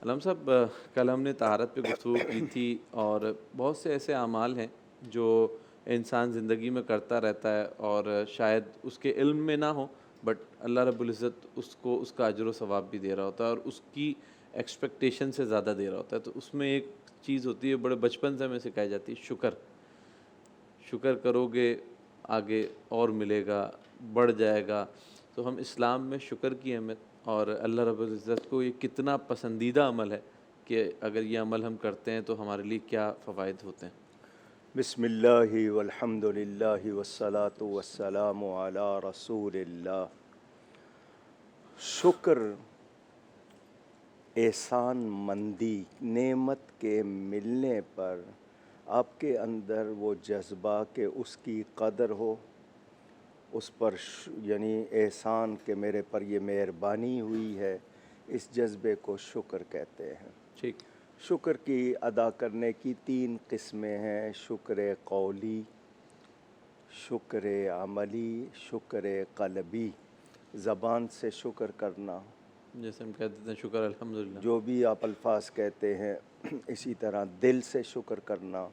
علام صاحب، کل ہم نے طہارت پہ گفتگو کی تھی اور بہت سے ایسے اعمال ہیں جو انسان زندگی میں کرتا رہتا ہے اور شاید اس کے علم میں نہ ہو، بٹ اللہ رب العزت اس کو اس کا اجر و ثواب بھی دے رہا ہوتا ہے اور اس کی ایکسپیکٹیشن سے زیادہ دے رہا ہوتا ہے. تو اس میں ایک چیز ہوتی ہے، بڑے بچپن سے ہمیں سکھائی جاتی ہے، شکر کرو گے آگے اور ملے گا، بڑھ جائے گا. تو ہم اسلام میں شکر کی اہمیت اور اللہ رب العزت کو یہ کتنا پسندیدہ عمل ہے کہ اگر یہ عمل ہم کرتے ہیں تو ہمارے لیے کیا فوائد ہوتے ہیں. بسم اللہ والحمد للہ والصلاة والسلام علی رسول اللہ. شکر، احسان مندی، نعمت کے ملنے پر آپ کے اندر وہ جذبہ کہ اس کی قدر ہو، اس پر یعنی احسان کہ میرے پر یہ مہربانی ہوئی ہے، اس جذبے کو شکر کہتے ہیں. ٹھیک. شکر کی ادا کرنے کی 3 قسمیں ہیں: شکر قولی، شکر عملی، شکر قلبی. زبان سے شکر کرنا، جیسے ہم کہہ دیتے ہیں شکر الحمدللہ. جو بھی آپ الفاظ کہتے ہیں، اسی طرح دل سے شکر کرنا.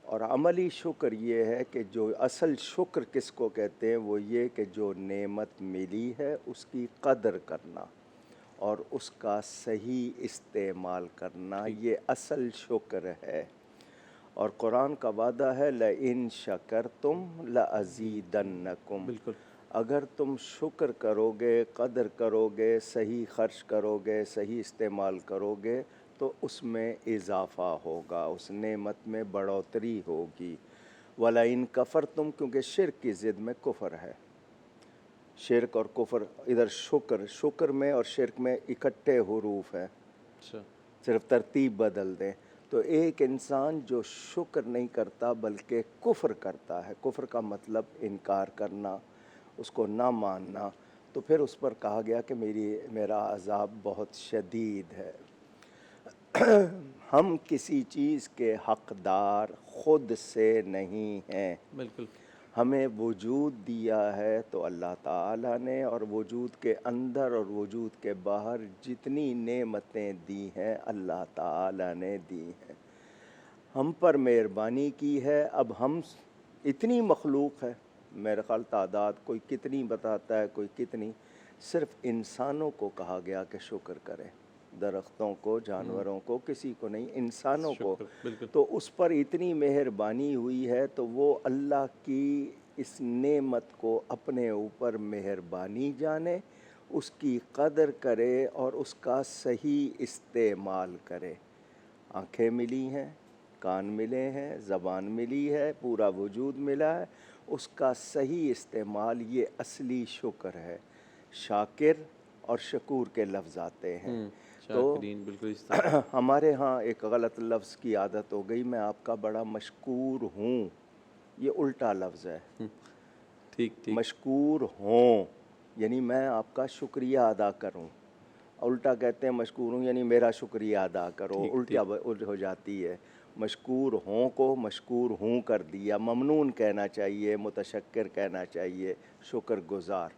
اور عملی شکر یہ ہے کہ جو اصل شکر کس کو کہتے ہیں، وہ یہ کہ جو نعمت ملی ہے اس کی قدر کرنا اور اس کا صحیح استعمال کرنا، یہ اصل شکر ہے. اور قرآن کا وعدہ ہے لَإِن شَكَرْتُمْ لَأَزِيدَنَّكُمْ. بالکل. اگر تم شکر کرو گے، قدر کرو گے، صحیح خرچ کرو گے، صحیح استعمال کرو گے تو اس میں اضافہ ہوگا، اس نعمت میں بڑھوتری ہوگی. وَلَئِن كَفَرْتُمْ، کیونکہ شرک کی ضد میں کفر ہے. شرک اور کفر، ادھر شکر میں اور شرک میں اکٹھے حروف ہیں، اچھا. صرف ترتیب بدل دیں. تو ایک انسان جو شکر نہیں کرتا بلکہ کفر کرتا ہے، کفر کا مطلب انکار کرنا، اس کو نہ ماننا، تو پھر اس پر کہا گیا کہ میرا عذاب بہت شدید ہے. ہم کسی چیز کے حقدار خود سے نہیں ہیں. بالکل. ہمیں وجود دیا ہے تو اللہ تعالیٰ نے، اور وجود کے اندر اور وجود کے باہر جتنی نعمتیں دی ہیں اللہ تعالیٰ نے دی ہیں. ہم پر مہربانی کی ہے. اب ہم اتنی مخلوق ہے، میرے خیال تعداد کوئی کتنی بتاتا ہے، کوئی کتنی. صرف انسانوں کو کہا گیا کہ شکر کریں، درختوں کو، جانوروں کو، کسی کو نہیں، انسانوں کو. شکر. بالکل. تو اس پر اتنی مہربانی ہوئی ہے تو وہ اللہ کی اس نعمت کو اپنے اوپر مہربانی جانے، اس کی قدر کرے اور اس کا صحیح استعمال کرے. آنکھیں ملی ہیں، کان ملے ہیں، زبان ملی ہے، پورا وجود ملا ہے، اس کا صحیح استعمال، یہ اصلی شکر ہے. شاکر اور شکور کے لفظ آتے ہیں. تو شاکرین. بالکل اس طرح. ہمارے ہاں ایک غلط لفظ کی عادت ہو گئی، میں آپ کا بڑا مشکور ہوں. یہ الٹا لفظ ہے. ٹھیک. مشکور ہوں یعنی میں آپ کا شکریہ ادا کروں. الٹا کہتے ہیں مشکور ہوں یعنی میرا شکریہ ادا کرو، الٹا ہو جاتی ہے. مشکور ہوں کو مشکور ہوں کر دیا. ممنون کہنا چاہیے، متشکر کہنا چاہیے، شکر گزار.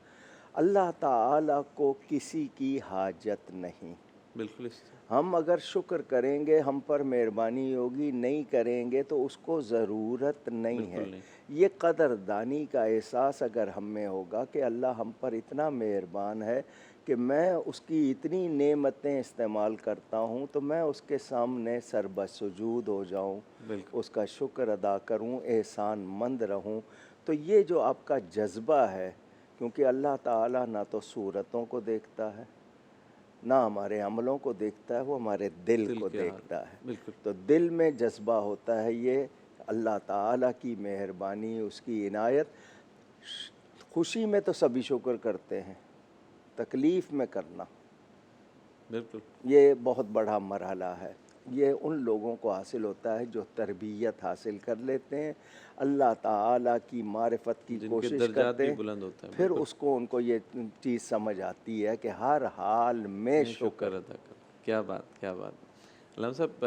اللہ تعالیٰ کو کسی کی حاجت نہیں. بالکل. ہم اگر شکر کریں گے ہم پر مہربانی ہوگی، نہیں کریں گے تو اس کو ضرورت نہیں ہے. یہ قدردانی کا احساس اگر ہم میں ہوگا کہ اللہ ہم پر اتنا مہربان ہے کہ میں اس کی اتنی نعمتیں استعمال کرتا ہوں تو میں اس کے سامنے سربسجود ہو جاؤں، اس کا شکر ادا کروں، احسان مند رہوں. تو یہ جو آپ کا جذبہ ہے، کیونکہ اللہ تعالیٰ نہ تو صورتوں کو دیکھتا ہے نہ ہمارے عملوں کو دیکھتا ہے، وہ ہمارے دل کو دیکھتا ہے. بالکل. تو دل میں جذبہ ہوتا ہے یہ اللہ تعالیٰ کی مہربانی، اس کی عنایت. خوشی میں تو سبھی شکر کرتے ہیں، تکلیف میں کرنا بالکل یہ بہت بڑا مرحلہ ہے. یہ ان لوگوں کو حاصل ہوتا ہے جو تربیت حاصل کر لیتے ہیں، اللہ تعالیٰ کی معرفت کی کوشش کرتے ہیں، بلند ہوتا ہے. پھر اس کو ان کو یہ چیز سمجھ آتی ہے کہ ہر حال میں شکر ادا کر. کیا بات. علامہ صاحب،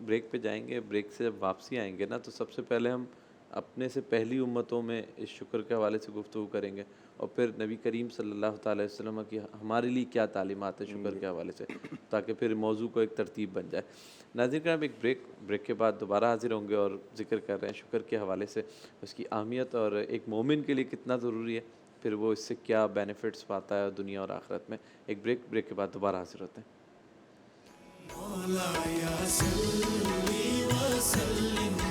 بریک پہ جائیں گے. بریک سے جب واپسی آئیں گے نا تو سب سے پہلے ہم اپنے سے پہلی امتوں میں اس شکر کے حوالے سے گفتگو کریں گے. اور پھر نبی کریم صلی اللہ تعالی وسلم کی ہمارے لیے کیا تعلیمات ہیں شکر کے حوالے سے، تاکہ پھر موضوع کو ایک ترتیب بن جائے۔ ناظرین کرام، ایک بریک کے بعد دوبارہ حاضر ہوں گے اور ذکر کر رہے ہیں شکر کے حوالے سے اس کی اہمیت اور ایک مومن کے لیے کتنا ضروری ہے، پھر وہ اس سے کیا بینیفٹس پاتا ہے دنیا اور آخرت میں۔ ایک بریک کے بعد دوبارہ حاضر ہوتے ہیں۔ مولایا صلی وسلم